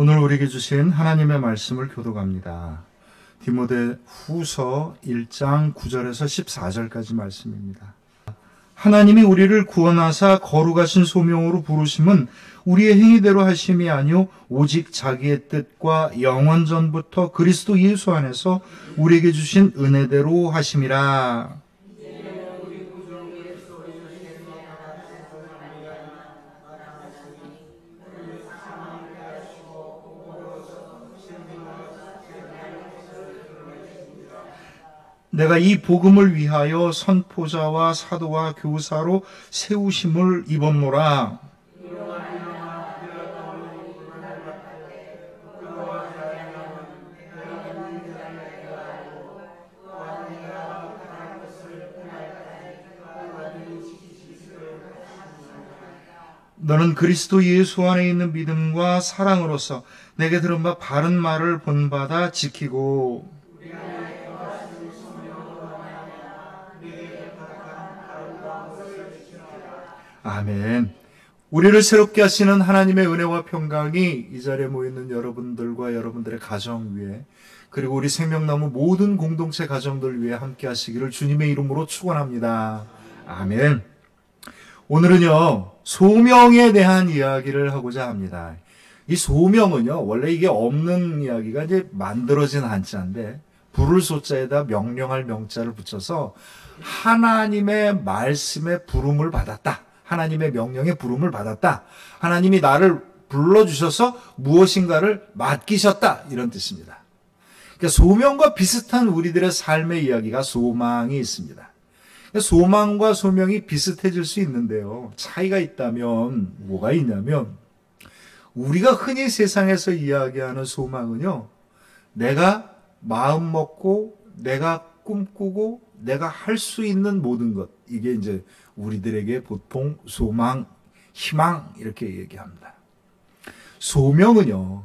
오늘 우리에게 주신 하나님의 말씀을 교독합니다. 디모데후서 1장 9절에서 14절까지 말씀입니다. 하나님이 우리를 구원하사 거룩하신 소명으로 부르심은 우리의 행위대로 하심이 아니요 오직 자기의 뜻과 영원 전부터 그리스도 예수 안에서 우리에게 주신 은혜대로 하심이라. 내가 이 복음을 위하여 선포자와 사도와 교사로 세우심을 입었노라. 너는 그리스도 예수 안에 있는 믿음과 사랑으로서 내게 들은 바 바른 말을 본받아 지키고 아멘. 우리를 새롭게 하시는 하나님의 은혜와 평강이 이 자리에 모여있는 여러분들과 여러분들의 가정 위에, 그리고 우리 생명나무 모든 공동체 가정들 위해 함께 하시기를 주님의 이름으로 축원합니다. 아멘. 오늘은요, 소명에 대한 이야기를 하고자 합니다. 이 소명은요, 원래 이게 없는 이야기가 이제 만들어진 한자인데, 부를 소자에다 명령할 명자를 붙여서 하나님의 말씀에 부름을 받았다. 하나님의 명령에 부름을 받았다. 하나님이 나를 불러주셔서 무엇인가를 맡기셨다. 이런 뜻입니다. 그러니까 소명과 비슷한 우리들의 삶의 이야기가 소망이 있습니다. 소망과 소명이 비슷해질 수 있는데요. 차이가 있다면 뭐가 있냐면, 우리가 흔히 세상에서 이야기하는 소망은요, 내가 마음 먹고 내가 꿈꾸고 내가 할 수 있는 모든 것, 이게 이제 우리들에게 보통 소망, 희망 이렇게 얘기합니다. 소명은요,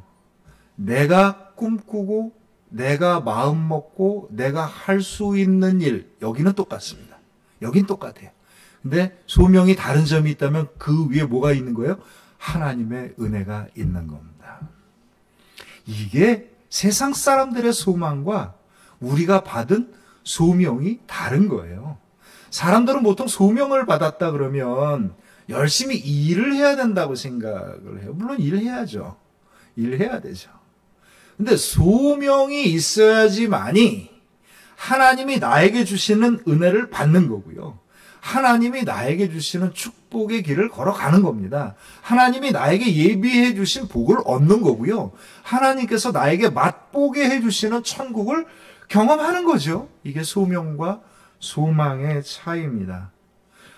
내가 꿈꾸고 내가 마음 먹고 내가 할 수 있는 일, 여기는 똑같습니다. 여긴 똑같아요. 근데 소명이 다른 점이 있다면 그 위에 뭐가 있는 거예요? 하나님의 은혜가 있는 겁니다. 이게 세상 사람들의 소망과 우리가 받은 소명이 다른 거예요. 사람들은 보통 소명을 받았다 그러면 열심히 일을 해야 된다고 생각을 해요. 물론 일해야죠. 일해야 되죠. 근데 소명이 있어야지만이 하나님이 나에게 주시는 은혜를 받는 거고요. 하나님이 나에게 주시는 축복의 길을 걸어가는 겁니다. 하나님이 나에게 예비해 주신 복을 얻는 거고요. 하나님께서 나에게 맛보게 해주시는 천국을 경험하는 거죠. 이게 소명과 소망의 차이입니다.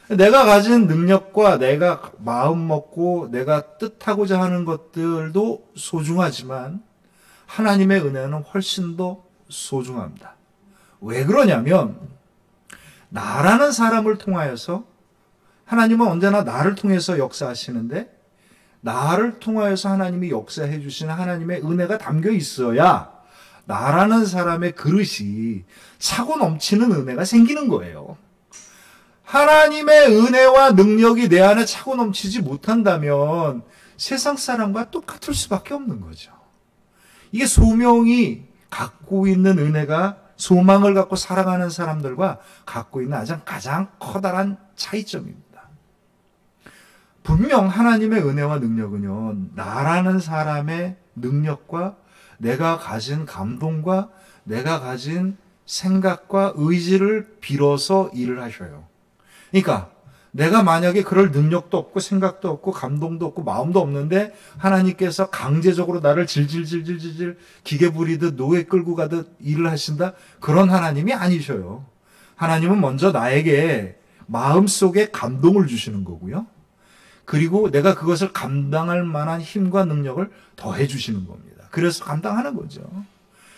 내가 가진 능력과 내가 마음 먹고 내가 뜻하고자 하는 것들도 소중하지만 하나님의 은혜는 훨씬 더 소중합니다. 왜 그러냐면, 나라는 사람을 통하여서 하나님은 언제나 나를 통해서 역사하시는데, 나를 통하여서 하나님이 역사해 주시는 하나님의 은혜가 담겨 있어야 나라는 사람의 그릇이 차고 넘치는 은혜가 생기는 거예요. 하나님의 은혜와 능력이 내 안에 차고 넘치지 못한다면 세상 사람과 똑같을 수밖에 없는 거죠. 이게 소명이 갖고 있는 은혜가 소망을 갖고 살아가는 사람들과 갖고 있는 가장 커다란 차이점입니다. 분명 하나님의 은혜와 능력은요, 나라는 사람의 능력과 내가 가진 감동과 내가 가진 생각과 의지를 빌어서 일을 하셔요. 그러니까 내가 만약에 그럴 능력도 없고 생각도 없고 감동도 없고 마음도 없는데 하나님께서 강제적으로 나를 질질질질질 기계 부리듯 노예 끌고 가듯 일을 하신다? 그런 하나님이 아니셔요. 하나님은 먼저 나에게 마음속에 감동을 주시는 거고요. 그리고 내가 그것을 감당할 만한 힘과 능력을 더해 주시는 겁니다. 그래서 감당하는 거죠.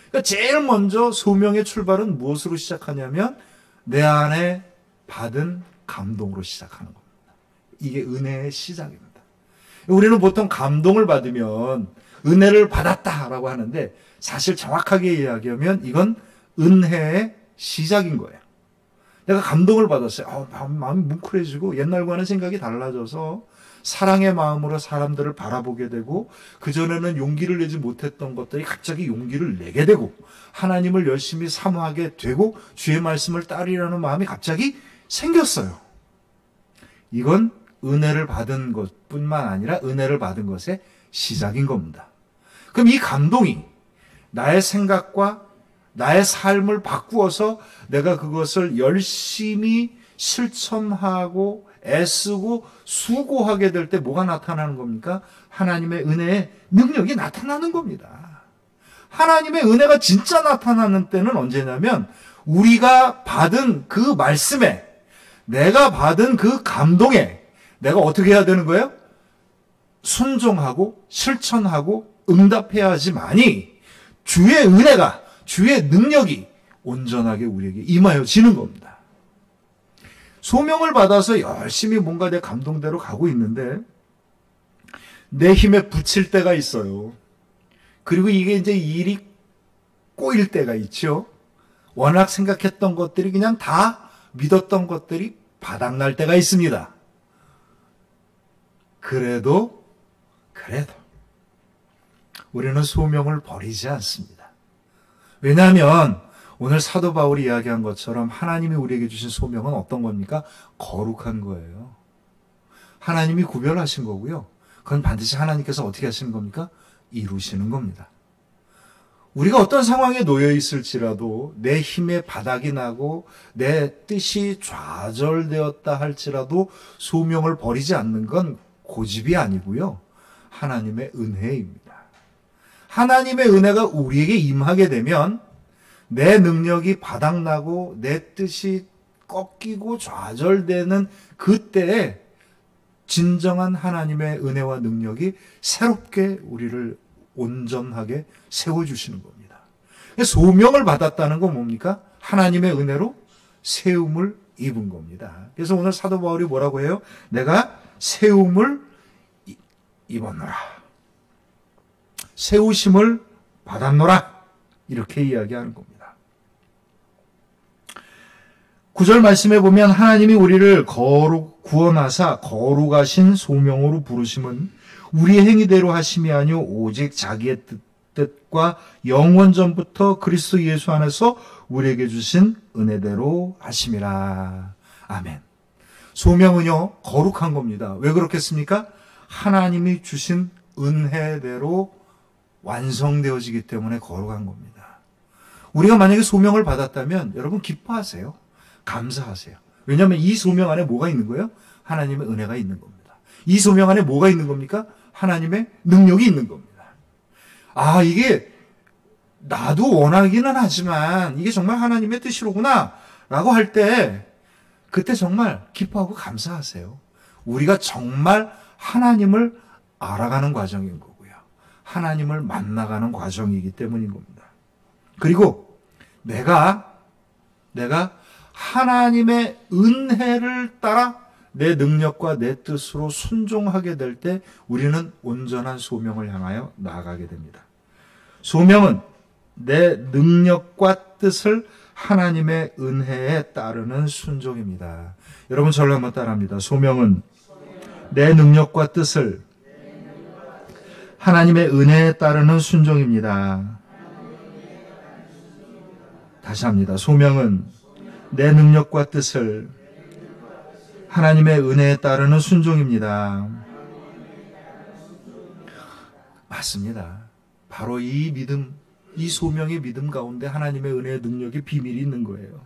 그러니까 제일 먼저 소명의 출발은 무엇으로 시작하냐면 내 안에 받은 감동으로 시작하는 겁니다. 이게 은혜의 시작입니다. 우리는 보통 감동을 받으면 은혜를 받았다라고 하는데, 사실 정확하게 이야기하면 이건 은혜의 시작인 거예요. 내가 감동을 받았어요. 마음이 뭉클해지고 옛날과는 생각이 달라져서 사랑의 마음으로 사람들을 바라보게 되고 그전에는 용기를 내지 못했던 것들이 갑자기 용기를 내게 되고 하나님을 열심히 사모하게 되고 주의 말씀을 따르려는 마음이 갑자기 생겼어요. 이건 은혜를 받은 것뿐만 아니라 은혜를 받은 것의 시작인 겁니다. 그럼 이 감동이 나의 생각과 나의 삶을 바꾸어서 내가 그것을 열심히 실천하고 애쓰고 수고하게 될 때 뭐가 나타나는 겁니까? 하나님의 은혜의 능력이 나타나는 겁니다. 하나님의 은혜가 진짜 나타나는 때는 언제냐면 우리가 받은 그 말씀에 내가 받은 그 감동에 내가 어떻게 해야 되는 거예요? 순종하고 실천하고 응답해야 하지만이 주의 은혜가 주의 능력이 온전하게 우리에게 임하여지는 겁니다. 소명을 받아서 열심히 뭔가 내 감동대로 가고 있는데 내 힘에 부칠 때가 있어요. 그리고 이게 이제 일이 꼬일 때가 있죠. 워낙 생각했던 것들이 그냥 다 믿었던 것들이 바닥날 때가 있습니다. 그래도 우리는 소명을 버리지 않습니다. 왜냐하면 오늘 사도 바울이 이야기한 것처럼 하나님이 우리에게 주신 소명은 어떤 겁니까? 거룩한 거예요. 하나님이 구별하신 거고요. 그건 반드시 하나님께서 어떻게 하시는 겁니까? 이루시는 겁니다. 우리가 어떤 상황에 놓여 있을지라도 내 힘에 바닥이 나고 내 뜻이 좌절되었다 할지라도 소명을 버리지 않는 건 고집이 아니고요. 하나님의 은혜입니다. 하나님의 은혜가 우리에게 임하게 되면 내 능력이 바닥나고 내 뜻이 꺾이고 좌절되는 그때에 진정한 하나님의 은혜와 능력이 새롭게 우리를 온전하게 세워주시는 겁니다. 소명을 받았다는 건 뭡니까? 하나님의 은혜로 세움을 입은 겁니다. 그래서 오늘 사도 바울이 뭐라고 해요? 내가 세움을 입었노라. 세우심을 받았노라. 이렇게 이야기하는 겁니다. 9절 말씀에 보면 하나님이 우리를 구원하사 거룩하신 소명으로 부르심은 우리의 행위대로 하심이 아니요 오직 자기의 뜻과 영원 전부터 그리스도 예수 안에서 우리에게 주신 은혜대로 하심이라. 아멘. 소명은요 거룩한 겁니다. 왜 그렇겠습니까? 하나님이 주신 은혜대로 완성되어지기 때문에 거룩한 겁니다. 우리가 만약에 소명을 받았다면 여러분 기뻐하세요. 감사하세요. 왜냐하면 이 소명 안에 뭐가 있는 거예요? 하나님의 은혜가 있는 겁니다. 이 소명 안에 뭐가 있는 겁니까? 하나님의 능력이 있는 겁니다. 아, 이게 나도 원하기는 하지만 이게 정말 하나님의 뜻이로구나 라고 할 때 그때 정말 기뻐하고 감사하세요. 우리가 정말 하나님을 알아가는 과정인 거고요. 하나님을 만나가는 과정이기 때문인 겁니다. 그리고 내가 하나님의 은혜를 따라 내 능력과 내 뜻으로 순종하게 될 때 우리는 온전한 소명을 향하여 나아가게 됩니다. 소명은 내 능력과 뜻을 하나님의 은혜에 따르는 순종입니다. 여러분 저를 한번 따라합니다. 소명은 내 능력과 뜻을 하나님의 은혜에 따르는 순종입니다. 다시 합니다. 소명은 내 능력과 뜻을 하나님의 은혜에 따르는 순종입니다. 맞습니다. 바로 이 믿음, 이 소명의 믿음 가운데 하나님의 은혜의 능력의 비밀이 있는 거예요.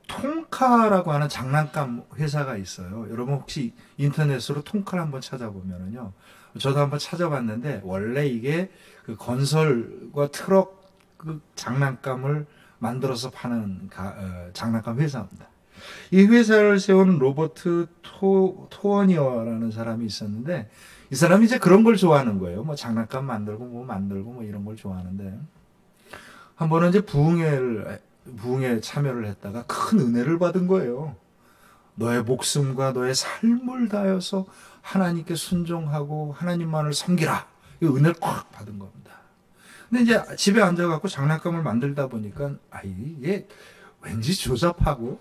통카라고 하는 장난감 회사가 있어요. 여러분 혹시 인터넷으로 통카를 한번 찾아보면요. 저도 한번 찾아봤는데 원래 이게 그 건설과 트럭 그 장난감을 만들어서 파는 장난감 회사입니다. 이 회사를 세운 로버트 토어니어라는 사람이 있었는데 이 사람이 이제 그런 걸 좋아하는 거예요. 뭐 장난감 만들고 뭐 이런 걸 좋아하는데 한 번은 이제 부흥에 참여를 했다가 큰 은혜를 받은 거예요. 너의 목숨과 너의 삶을 다해서 하나님께 순종하고 하나님만을 섬기라. 이 은혜를 꽉 받은 겁니다. 근데 이제 집에 앉아갖고 장난감을 만들다 보니까 이게 왠지 조잡하고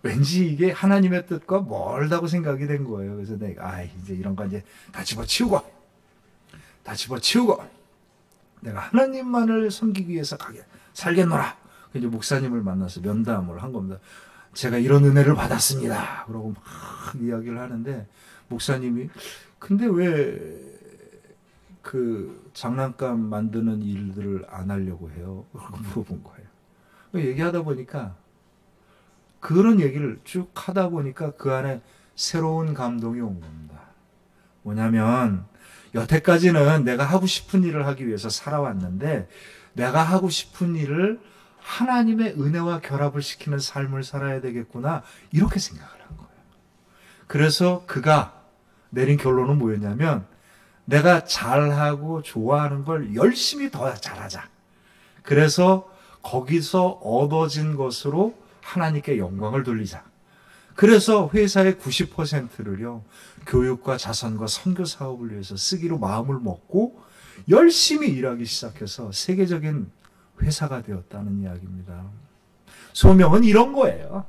왠지 이게 하나님의 뜻과 멀다고 생각이 된 거예요. 그래서 내가 이제 이런 거 이제 다 집어치우고 내가 하나님만을 섬기기 위해서 살겠노라. 이제 목사님을 만나서 면담을 한 겁니다. 제가 이런 은혜를 받았습니다. 그러고 막 이야기를 하는데 목사님이 근데 왜 그 장난감 만드는 일들을 안 하려고 해요? 그러고 물어본 거예요. 얘기하다 보니까 그런 얘기를 쭉 하다 보니까 그 안에 새로운 감동이 온 겁니다. 뭐냐면 여태까지는 내가 하고 싶은 일을 하기 위해서 살아왔는데 내가 하고 싶은 일을 하나님의 은혜와 결합을 시키는 삶을 살아야 되겠구나 이렇게 생각을 한 거예요. 그래서 그가 내린 결론은 뭐였냐면 내가 잘하고 좋아하는 걸 열심히 더 잘하자. 그래서 거기서 얻어진 것으로 하나님께 영광을 돌리자. 그래서 회사의 90%를요 교육과 자선과 선교 사업을 위해서 쓰기로 마음을 먹고 열심히 일하기 시작해서 세계적인 회사가 되었다는 이야기입니다. 소명은 이런 거예요.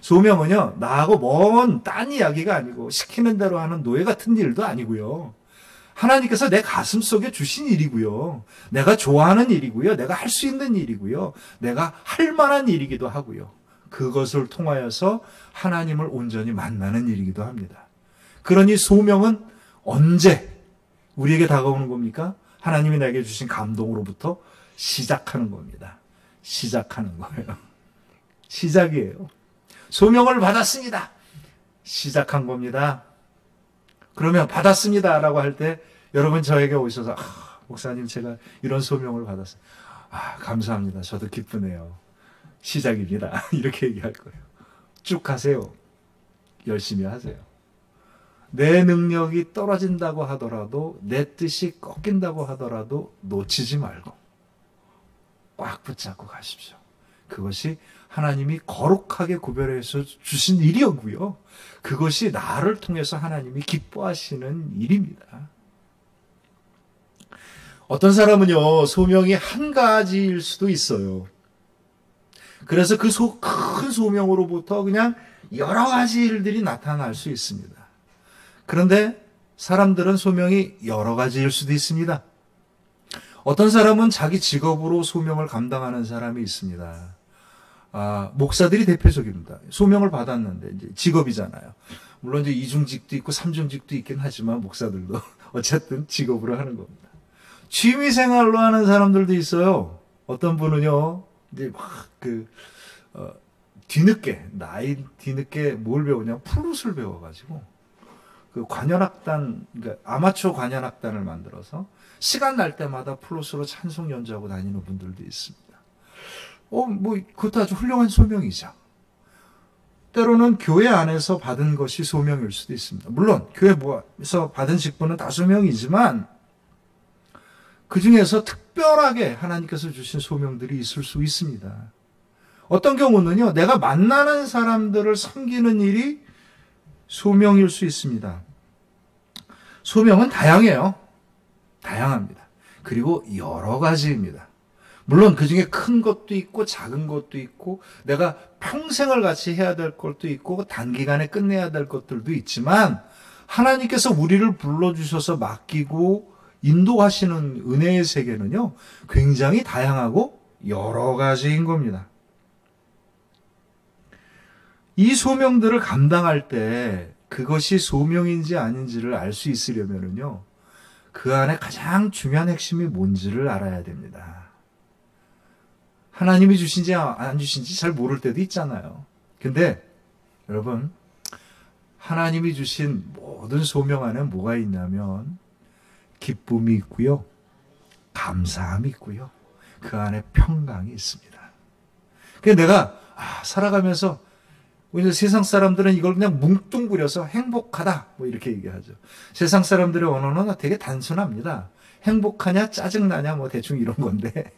소명은요 나하고 먼 딴 이야기가 아니고 시키는 대로 하는 노예 같은 일도 아니고요. 하나님께서 내 가슴 속에 주신 일이고요. 내가 좋아하는 일이고요. 내가 할 수 있는 일이고요. 내가 할 만한 일이기도 하고요. 그것을 통하여서 하나님을 온전히 만나는 일이기도 합니다. 그러니 소명은 언제 우리에게 다가오는 겁니까? 하나님이 내게 주신 감동으로부터 시작하는 겁니다. 시작하는 거예요. 시작이에요. 소명을 받았습니다. 시작한 겁니다. 그러면 받았습니다라고 할 때 여러분 저에게 오셔서 목사님 제가 이런 소명을 받았어요. 감사합니다. 저도 기쁘네요. 시작입니다. 이렇게 얘기할 거예요. 쭉 하세요. 열심히 하세요. 내 능력이 떨어진다고 하더라도 내 뜻이 꺾인다고 하더라도 놓치지 말고 꽉 붙잡고 가십시오. 그것이 하나님이 거룩하게 구별해서 주신 일이었고요. 그것이 나를 통해서 하나님이 기뻐하시는 일입니다. 어떤 사람은요, 소명이 한 가지일 수도 있어요. 그래서 그 큰 소명으로부터 그냥 여러 가지 일들이 나타날 수 있습니다. 그런데 사람들은 소명이 여러 가지일 수도 있습니다. 어떤 사람은 자기 직업으로 소명을 감당하는 사람이 있습니다. 목사들이 대표적입니다. 소명을 받았는데 이제 직업이잖아요. 물론 이제 이중직도 있고 삼중직도 있긴 하지만 목사들도 어쨌든 직업으로 하는 겁니다. 취미 생활로 하는 사람들도 있어요. 어떤 분은요, 이제 막 나이 뒤늦게 뭘 배우냐, 플룻을 배워가지고 그 관현악단, 그러니까 아마추어 관현악단을 만들어서 시간 날 때마다 플룻으로 찬송 연주하고 다니는 분들도 있습니다. 그것도 아주 훌륭한 소명이죠. 때로는 교회 안에서 받은 것이 소명일 수도 있습니다. 물론 교회에서 받은 직분은 다 소명이지만 그 중에서 특별하게 하나님께서 주신 소명들이 있을 수 있습니다. 어떤 경우는요, 내가 만나는 사람들을 섬기는 일이 소명일 수 있습니다. 소명은 다양해요. 다양합니다. 그리고 여러 가지입니다. 물론 그 중에 큰 것도 있고 작은 것도 있고 내가 평생을 같이 해야 될 것도 있고 단기간에 끝내야 될 것들도 있지만 하나님께서 우리를 불러주셔서 맡기고 인도하시는 은혜의 세계는요, 굉장히 다양하고 여러 가지인 겁니다. 이 소명들을 감당할 때 그것이 소명인지 아닌지를 알 수 있으려면요, 그 안에 가장 중요한 핵심이 뭔지를 알아야 됩니다. 하나님이 주신지 안 주신지 잘 모를 때도 있잖아요. 근데 여러분, 하나님이 주신 모든 소명 안에 뭐가 있냐면 기쁨이 있고요, 감사함이 있고요, 그 안에 평강이 있습니다. 그래서 내가 살아가면서 이제 세상 사람들은 이걸 그냥 뭉뚱그려서 행복하다 이렇게 얘기하죠. 세상 사람들의 언어는 되게 단순합니다. 행복하냐 짜증나냐 대충 이런 건데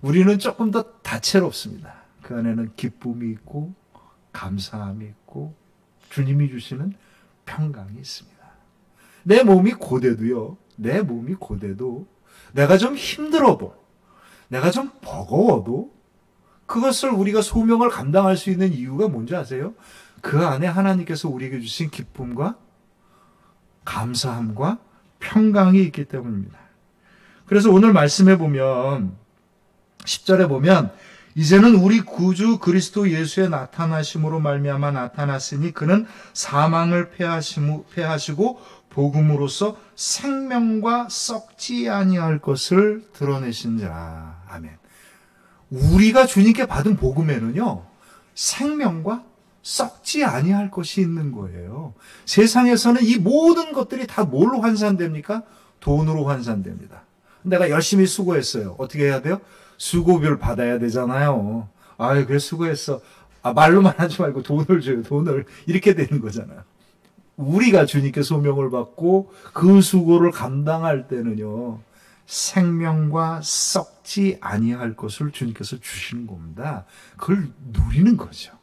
우리는 조금 더 다채롭습니다. 그 안에는 기쁨이 있고 감사함이 있고 주님이 주시는 평강이 있습니다. 내 몸이 고돼도요, 내가 좀 힘들어도, 내가 좀 버거워도 그것을 우리가 소명을 감당할 수 있는 이유가 뭔지 아세요? 그 안에 하나님께서 우리에게 주신 기쁨과 감사함과 평강이 있기 때문입니다. 그래서 오늘 말씀해 보면 10절에 보면 이제는 우리 구주 그리스도 예수의 나타나심으로 말미암아 나타났으니 그는 사망을 패하시고 복음으로써 생명과 썩지 아니할 것을 드러내신 자. 아멘. 우리가 주님께 받은 복음에는요, 생명과 썩지 아니할 것이 있는 거예요. 세상에서는 이 모든 것들이 다 뭘로 환산됩니까? 돈으로 환산됩니다. 내가 열심히 수고했어요. 어떻게 해야 돼요? 수고비를 받아야 되잖아요. 아유, 그래, 수고했어. 말로만 하지 말고 돈을 줘요, 돈을. 이렇게 되는 거잖아요. 우리가 주님께 소명을 받고 그 수고를 감당할 때는요, 생명과 썩지 아니할 것을 주님께서 주시는 겁니다. 그걸 누리는 거죠.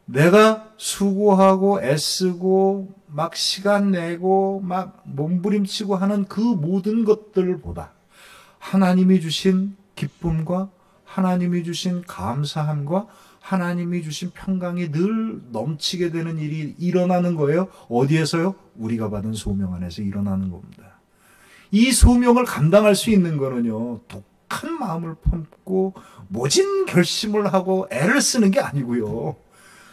내가 수고하고 애쓰고 막 시간 내고 막 몸부림치고 하는 그 모든 것들보다 하나님이 주신 기쁨과 하나님이 주신 감사함과 하나님이 주신 평강이 늘 넘치게 되는 일이 일어나는 거예요. 어디에서요? 우리가 받은 소명 안에서 일어나는 겁니다. 이 소명을 감당할 수 있는 거는요, 독한 마음을 품고 모진 결심을 하고 애를 쓰는 게 아니고요.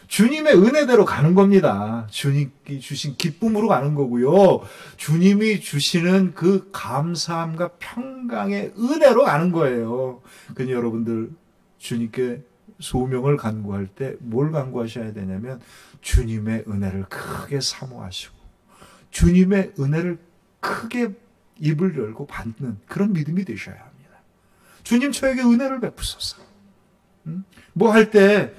주님의 은혜대로 가는 겁니다. 주님이 주신 기쁨으로 가는 거고요. 주님이 주시는 그 감사함과 평강의 은혜로 가는 거예요. 그러니 여러분들 주님께 소명을 간구할 때 뭘 간구하셔야 되냐면 주님의 은혜를 크게 사모하시고 주님의 은혜를 크게 입을 열고 받는 그런 믿음이 되셔야 합니다. 주님 저에게 은혜를 베푸소서. 뭐 할 때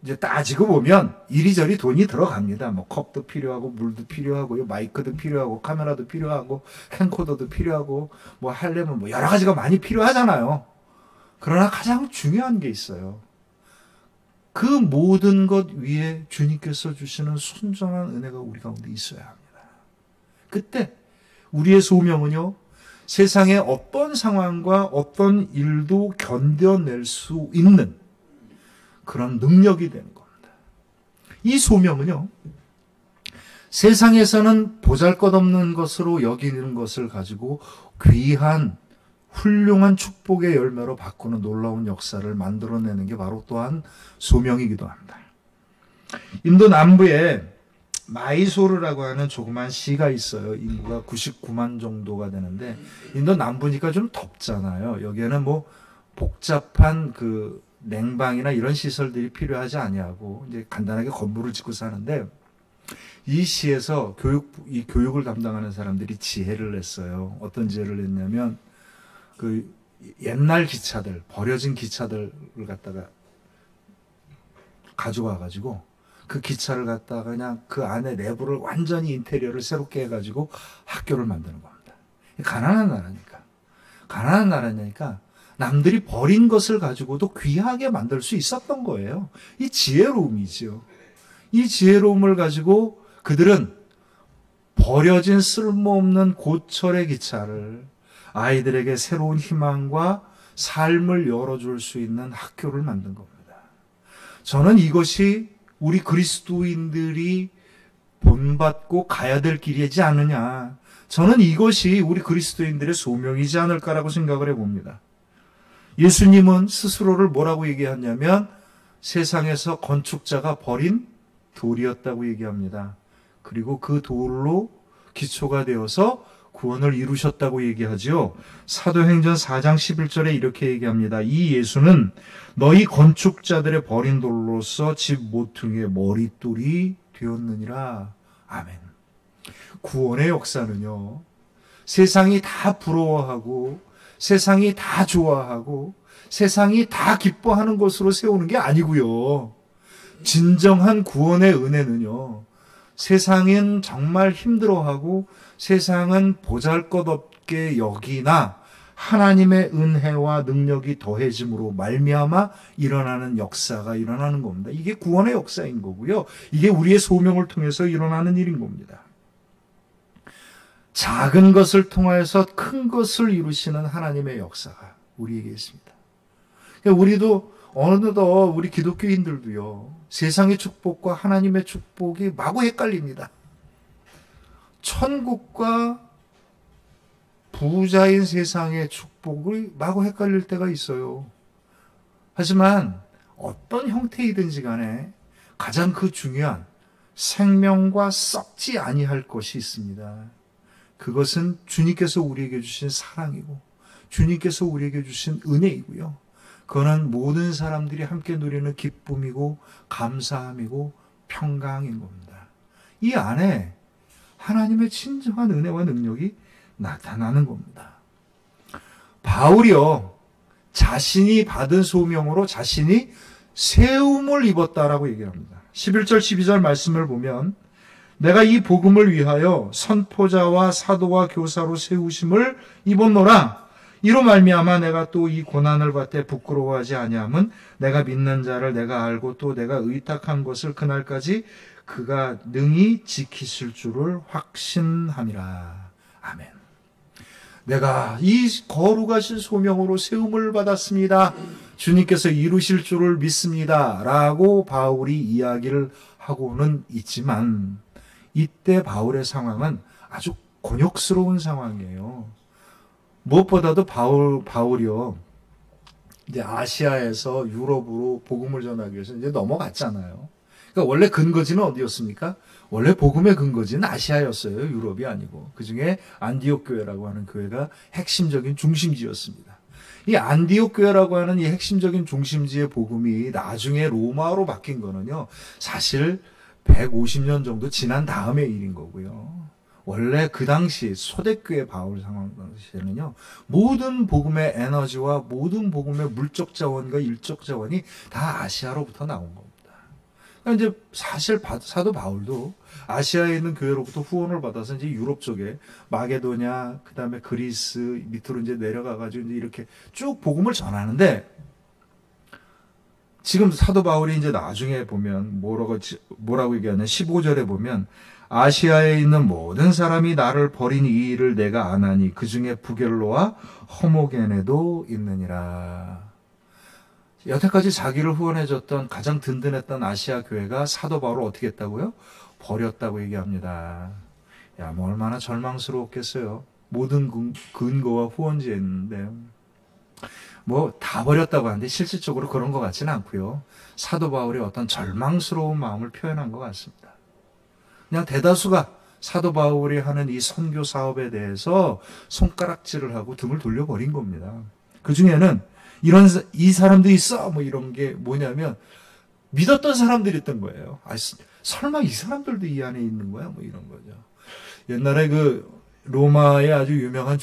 이제 따지고 보면 이리저리 돈이 들어갑니다. 뭐 컵도 필요하고 물도 필요하고요, 마이크도 필요하고 카메라도 필요하고 캠코더도 필요하고 뭐 하려면 뭐 여러 가지가 많이 필요하잖아요. 그러나 가장 중요한 게 있어요. 그 모든 것 위에 주님께서 주시는 순전한 은혜가 우리 가운데 있어야 합니다. 그때 우리의 소명은요, 세상의 어떤 상황과 어떤 일도 견뎌낼 수 있는 그런 능력이 되는 겁니다. 이 소명은요, 세상에서는 보잘것없는 것으로 여기는 것을 가지고 귀한 훌륭한 축복의 열매로 바꾸는 놀라운 역사를 만들어내는 게 바로 또한 소명이기도 합니다. 인도 남부에 마이소르라고 하는 조그만 시가 있어요. 인구가 99만 정도가 되는데 인도 남부니까 좀 덥잖아요. 여기에는 뭐 복잡한 그 냉방이나 이런 시설들이 필요하지 아니하고 이제 간단하게 건물을 짓고 사는데 이 시에서 교육을 담당하는 사람들이 지혜를 냈어요. 어떤 지혜를 냈냐면 그 옛날 기차들, 버려진 기차들을 갖다가 가져와 가지고 그 기차를 갖다가 그냥 그 안에 내부를 완전히 인테리어를 새롭게 해가지고 학교를 만드는 겁니다. 가난한 나라니까. 가난한 나라니까 남들이 버린 것을 가지고도 귀하게 만들 수 있었던 거예요. 이 지혜로움이죠. 이 지혜로움을 가지고 그들은 버려진 쓸모없는 고철의 기차를 아이들에게 새로운 희망과 삶을 열어줄 수 있는 학교를 만든 겁니다. 저는 이것이 우리 그리스도인들이 본받고 가야 될 길이지 않느냐. 저는 이것이 우리 그리스도인들의 소명이지 않을까라고 생각을 해봅니다. 예수님은 스스로를 뭐라고 얘기하냐면 세상에서 건축자가 버린 돌이었다고 얘기합니다. 그리고 그 돌로 기초가 되어서 구원을 이루셨다고 얘기하지요. 사도행전 4장 11절에 이렇게 얘기합니다. 이 예수는 너희 건축자들의 버린 돌로서 집 모퉁이의 머릿돌이 되었느니라. 아멘. 구원의 역사는요, 세상이 다 부러워하고 세상이 다 좋아하고 세상이 다 기뻐하는 것으로 세우는 게 아니고요. 진정한 구원의 은혜는요, 세상은 정말 힘들어하고 세상은 보잘것없게 여기나 하나님의 은혜와 능력이 더해짐으로 말미암아 일어나는 역사가 일어나는 겁니다. 이게 구원의 역사인 거고요. 이게 우리의 소명을 통해서 일어나는 일인 겁니다. 작은 것을 통하여서 큰 것을 이루시는 하나님의 역사가 우리에게 있습니다. 우리도 어느덧 우리 기독교인들도요, 세상의 축복과 하나님의 축복이 마구 헷갈립니다. 천국과 부자인 세상의 축복을 마구 헷갈릴 때가 있어요. 하지만 어떤 형태이든지 간에 가장 그 중요한 생명과 썩지 아니할 것이 있습니다. 그것은 주님께서 우리에게 주신 사랑이고 주님께서 우리에게 주신 은혜이고요. 그거는 모든 사람들이 함께 누리는 기쁨이고 감사함이고 평강인 겁니다. 이 안에 하나님의 진정한 은혜와 능력이 나타나는 겁니다. 바울이요, 자신이 받은 소명으로 자신이 세움을 입었다라고 얘기합니다. 11절 12절 말씀을 보면 내가 이 복음을 위하여 선포자와 사도와 교사로 세우심을 입었노라. 이로 말미암아 내가 또 이 고난을 받되 부끄러워하지 아니함은 내가 믿는 자를 내가 알고 또 내가 의탁한 것을 그날까지 그가 능히 지키실 줄을 확신함이라. 아멘. 내가 이 거룩하신 소명으로 세움을 받았습니다. 주님께서 이루실 줄을 믿습니다. 라고 바울이 이야기를 하고는 있지만 이때 바울의 상황은 아주 곤욕스러운 상황이에요. 무엇보다도 바울이요, 이제 아시아에서 유럽으로 복음을 전하기 위해서 이제 넘어갔잖아요. 그러니까 원래 근거지는 어디였습니까? 원래 복음의 근거지는 아시아였어요. 유럽이 아니고. 그 중에 안디옥 교회라고 하는 교회가 핵심적인 중심지였습니다. 이 안디옥 교회라고 하는 이 핵심적인 중심지의 복음이 나중에 로마로 바뀐 거는요, 사실 150년 정도 지난 다음의 일인 거고요. 원래 그 당시 초대교회 바울 상황 당시에는요, 모든 복음의 에너지와 모든 복음의 물적 자원과 일적 자원이 다 아시아로부터 나온 겁니다. 그러니까 이제 사실 사도 바울도 아시아에 있는 교회로부터 후원을 받아서 이제 유럽 쪽에 마게도냐, 그 다음에 그리스 밑으로 이제 내려가가지고 이제 이렇게 쭉 복음을 전하는데, 지금 사도 바울이 이제 나중에 보면 뭐라고 얘기하냐, 15절에 보면 아시아에 있는 모든 사람이 나를 버린 이 일을 내가 아나니 그 중에 부겔로와 허모게네도 있느니라. 여태까지 자기를 후원해줬던 가장 든든했던 아시아 교회가 사도 바울을 어떻게 했다고요? 버렸다고 얘기합니다. 야, 뭐 얼마나 절망스러웠겠어요. 모든 근거와 후원지에 있는데 뭐 다 버렸다고 하는데 실질적으로 그런 것 같지는 않고요. 사도 바울이 어떤 절망스러운 마음을 표현한 것 같습니다. 그냥 대다수가 사도 바울이 하는 이 선교 사업에 대해서 손가락질을 하고 등을 돌려버린 겁니다. 그 중에는 이 사람들이 있어 뭐 이런 게 뭐냐면 믿었던 사람들이 있던 거예요. 아, 설마 이 사람들도 이 안에 있는 거야? 뭐 이런 거죠. 옛날에 그 로마의 아주 유명한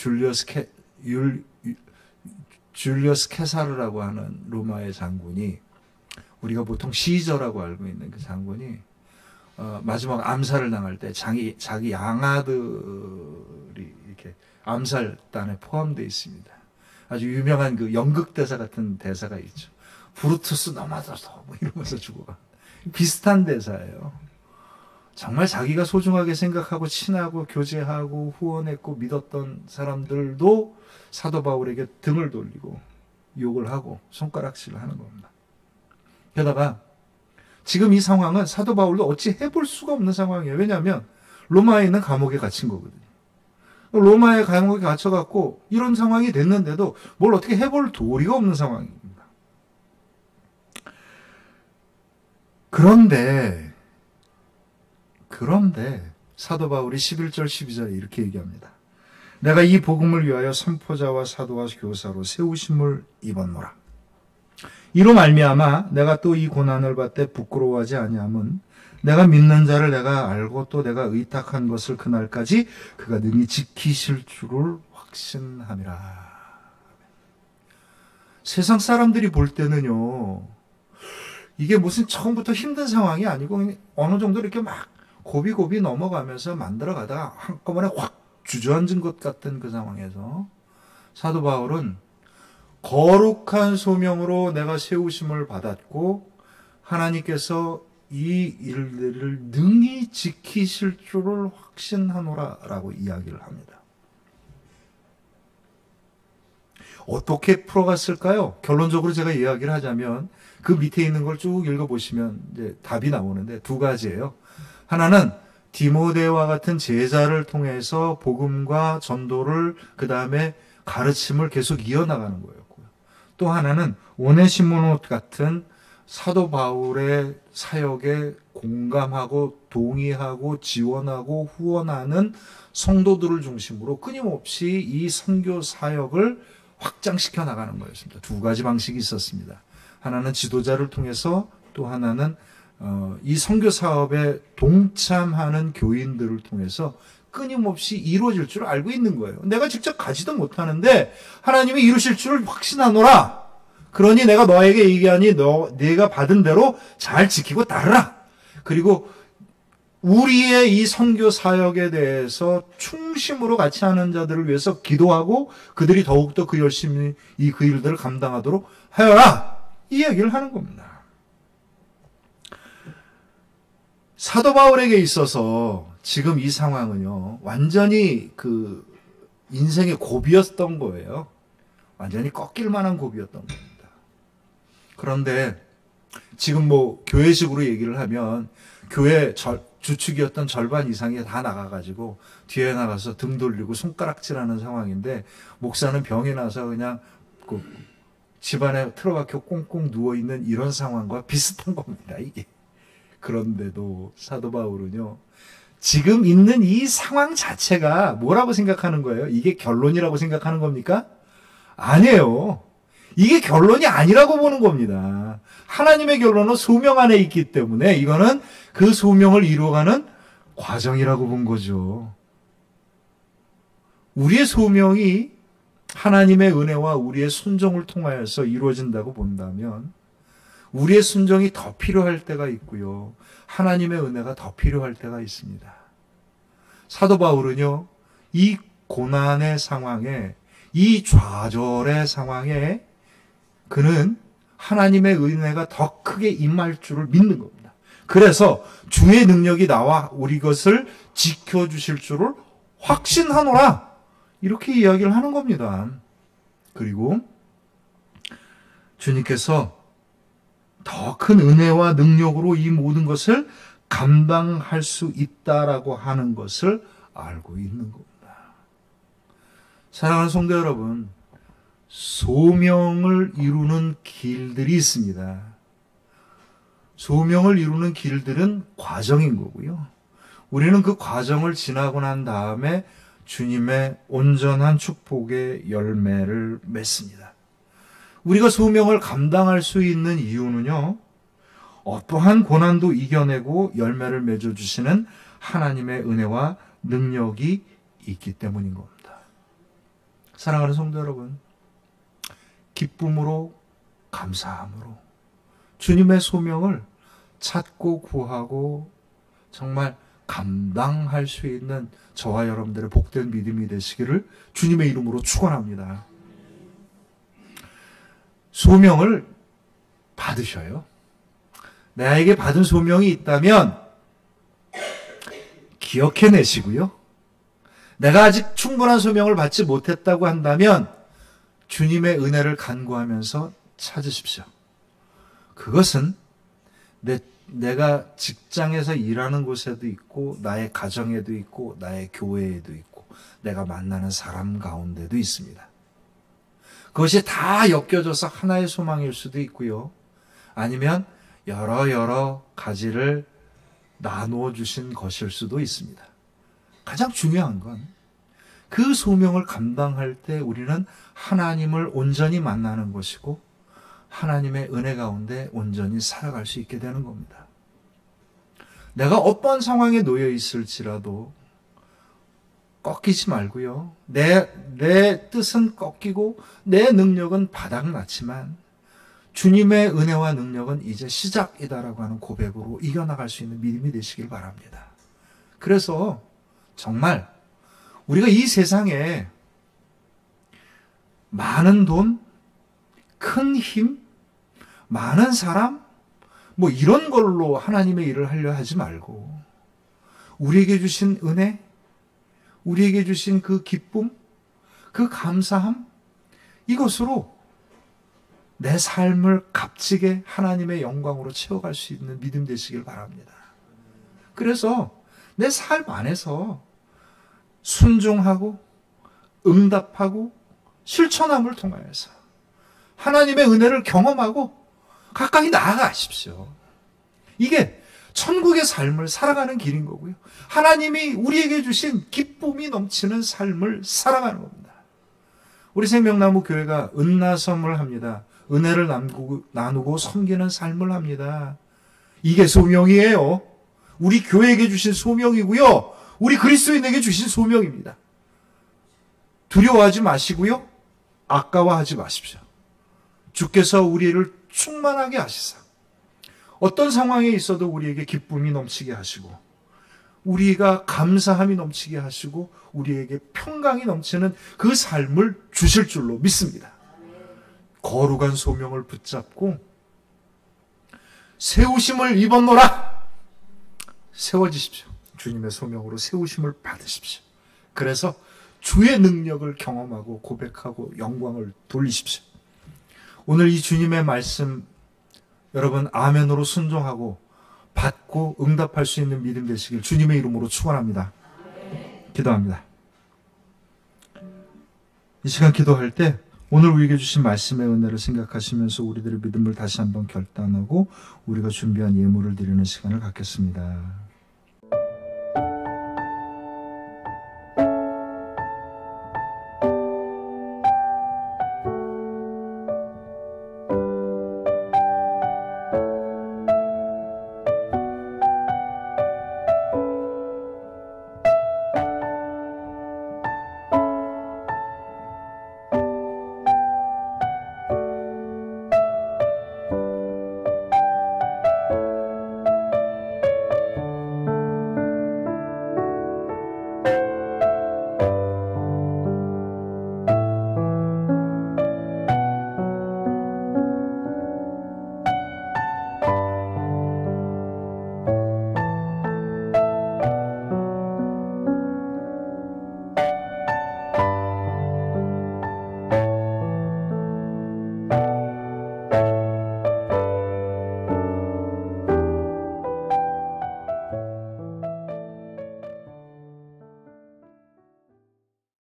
줄리어스 케사르라고 하는 로마의 장군이, 우리가 보통 시저라고 알고 있는 그 장군이 마지막 암살을 당할 때 자기 양아들이 이렇게 암살단에 포함되어 있습니다. 아주 유명한 그 연극 대사 같은 대사가 있죠. 브루투스 넘어져서 뭐 이러면서 죽어가. 비슷한 대사예요. 정말 자기가 소중하게 생각하고 친하고 교제하고 후원했고 믿었던 사람들도 사도 바울에게 등을 돌리고 욕을 하고 손가락질을 하는 겁니다. 게다가 지금 이 상황은 사도 바울도 어찌 해볼 수가 없는 상황이에요. 왜냐하면 로마에 있는 감옥에 갇힌 거거든요. 로마의 감옥에 갇혀갖고 이런 상황이 됐는데도 뭘 어떻게 해볼 도리가 없는 상황입니다. 그런데 사도 바울이 11절 12절에 이렇게 얘기합니다. 내가 이 복음을 위하여 선포자와 사도와 교사로 세우심을 입었노라. 이로 말미암아 내가 또 이 고난을 받되 부끄러워하지 아니함은 내가 믿는 자를 내가 알고 또 내가 의탁한 것을 그날까지 그가 능히 지키실 줄을 확신함이라. 세상 사람들이 볼 때는요, 이게 무슨 처음부터 힘든 상황이 아니고 어느 정도 이렇게 막 고비고비 넘어가면서 만들어가다가 한꺼번에 확 주저앉은 것 같은 그 상황에서 사도 바울은 거룩한 소명으로 내가 세우심을 받았고 하나님께서 이 일들을 능히 지키실 줄을 확신하노라 라고 이야기를 합니다. 어떻게 풀어갔을까요? 결론적으로 제가 이야기를 하자면 그 밑에 있는 걸 쭉 읽어보시면 이제 답이 나오는데 두 가지예요. 하나는 디모데와 같은 제자를 통해서 복음과 전도를 그 다음에 가르침을 계속 이어나가는 거였고요. 또 하나는 오네시모노 같은 사도 바울의 사역에 공감하고 동의하고 지원하고 후원하는 성도들을 중심으로 끊임없이 이 선교 사역을 확장시켜 나가는 거였습니다. 두 가지 방식이 있었습니다. 하나는 지도자를 통해서 또 하나는 이 선교 사업에 동참하는 교인들을 통해서 끊임없이 이루어질 줄 알고 있는 거예요. 내가 직접 가지도 못하는데 하나님이 이루실 줄 확신하노라. 그러니 내가 너에게 얘기하니 네가 받은 대로 잘 지키고 따르라. 그리고 우리의 이 선교 사역에 대해서 충심으로 같이 하는 자들을 위해서 기도하고 그들이 더욱더 그 열심히 그 일들을 감당하도록 하여라. 이 얘기를 하는 겁니다. 사도 바울에게 있어서 지금 이 상황은요, 완전히 그 인생의 고비였던 거예요. 완전히 꺾일 만한 고비였던 겁니다. 그런데 지금 뭐 교회식으로 얘기를 하면 교회 주축이었던 절반 이상이 다 나가가지고 뒤에 나가서 등 돌리고 손가락질하는 상황인데 목사는 병이 나서 그냥 그 집안에 틀어박혀 꽁꽁 누워있는 이런 상황과 비슷한 겁니다, 이게. 그런데도 사도 바울은요, 지금 있는 이 상황 자체가 뭐라고 생각하는 거예요? 이게 결론이라고 생각하는 겁니까? 아니에요. 이게 결론이 아니라고 보는 겁니다. 하나님의 결론은 소명 안에 있기 때문에 이거는 그 소명을 이루어가는 과정이라고 본 거죠. 우리의 소명이 하나님의 은혜와 우리의 순종을 통하여서 이루어진다고 본다면 우리의 순종이 더 필요할 때가 있고요. 하나님의 은혜가 더 필요할 때가 있습니다. 사도 바울은요, 이 고난의 상황에, 이 좌절의 상황에 그는 하나님의 은혜가 더 크게 임할 줄을 믿는 겁니다. 그래서 주의 능력이 나와 우리 것을 지켜주실 줄을 확신하노라. 이렇게 이야기를 하는 겁니다. 그리고 주님께서 더 큰 은혜와 능력으로 이 모든 것을 감당할 수 있다라고 하는 것을 알고 있는 겁니다. 사랑하는 성도 여러분, 소명을 이루는 길들이 있습니다. 소명을 이루는 길들은 과정인 거고요. 우리는 그 과정을 지나고 난 다음에 주님의 온전한 축복의 열매를 맺습니다. 우리가 소명을 감당할 수 있는 이유는요, 어떠한 고난도 이겨내고 열매를 맺어주시는 하나님의 은혜와 능력이 있기 때문인 겁니다. 사랑하는 성도 여러분, 기쁨으로 감사함으로 주님의 소명을 찾고 구하고 정말 감당할 수 있는 저와 여러분들의 복된 믿음이 되시기를 주님의 이름으로 축원합니다. 소명을 받으셔요. 나에게 받은 소명이 있다면 기억해내시고요. 내가 아직 충분한 소명을 받지 못했다고 한다면 주님의 은혜를 간구하면서 찾으십시오. 그것은 내가 직장에서 일하는 곳에도 있고 나의 가정에도 있고 나의 교회에도 있고 내가 만나는 사람 가운데도 있습니다. 그것이 다 엮여져서 하나의 소망일 수도 있고요. 아니면 여러 가지를 나누어 주신 것일 수도 있습니다. 가장 중요한 건 그 소명을 감당할 때 우리는 하나님을 온전히 만나는 것이고 하나님의 은혜 가운데 온전히 살아갈 수 있게 되는 겁니다. 내가 어떤 상황에 놓여 있을지라도 꺾이지 말고요. 내 뜻은 꺾이고 내 능력은 바닥났지만 주님의 은혜와 능력은 이제 시작이다라고 하는 고백으로 이겨나갈 수 있는 믿음이 되시길 바랍니다. 그래서 정말 우리가 이 세상에 많은 돈, 큰 힘, 많은 사람, 뭐 이런 걸로 하나님의 일을 하려 하지 말고 우리에게 주신 은혜, 우리에게 주신 그 기쁨, 그 감사함, 이것으로 내 삶을 값지게 하나님의 영광으로 채워갈 수 있는 믿음 되시길 바랍니다. 그래서 내 삶 안에서 순종하고 응답하고 실천함을 통하여서 하나님의 은혜를 경험하고 가까이 나아가십시오. 이게 천국의 삶을 살아가는 길인 거고요. 하나님이 우리에게 주신 기쁨이 넘치는 삶을 살아가는 겁니다. 우리 생명나무 교회가 은나섬을 합니다. 은혜를 나누고 섬기는 삶을 합니다. 이게 소명이에요. 우리 교회에게 주신 소명이고요. 우리 그리스도인에게 주신 소명입니다. 두려워하지 마시고요. 아까워하지 마십시오. 주께서 우리를 충만하게 하시사 어떤 상황에 있어도 우리에게 기쁨이 넘치게 하시고 우리가 감사함이 넘치게 하시고 우리에게 평강이 넘치는 그 삶을 주실 줄로 믿습니다. 거룩한 소명을 붙잡고 세우심을 입었노라. 세워지십시오. 주님의 소명으로 세우심을 받으십시오. 그래서 주의 능력을 경험하고 고백하고 영광을 돌리십시오. 오늘 이 주님의 말씀 여러분 아멘으로 순종하고 받고 응답할 수 있는 믿음 되시길 주님의 이름으로 축원합니다. 기도합니다. 이 시간 기도할 때 오늘 우리에게 주신 말씀의 은혜를 생각하시면서 우리들의 믿음을 다시 한번 결단하고 우리가 준비한 예물을 드리는 시간을 갖겠습니다.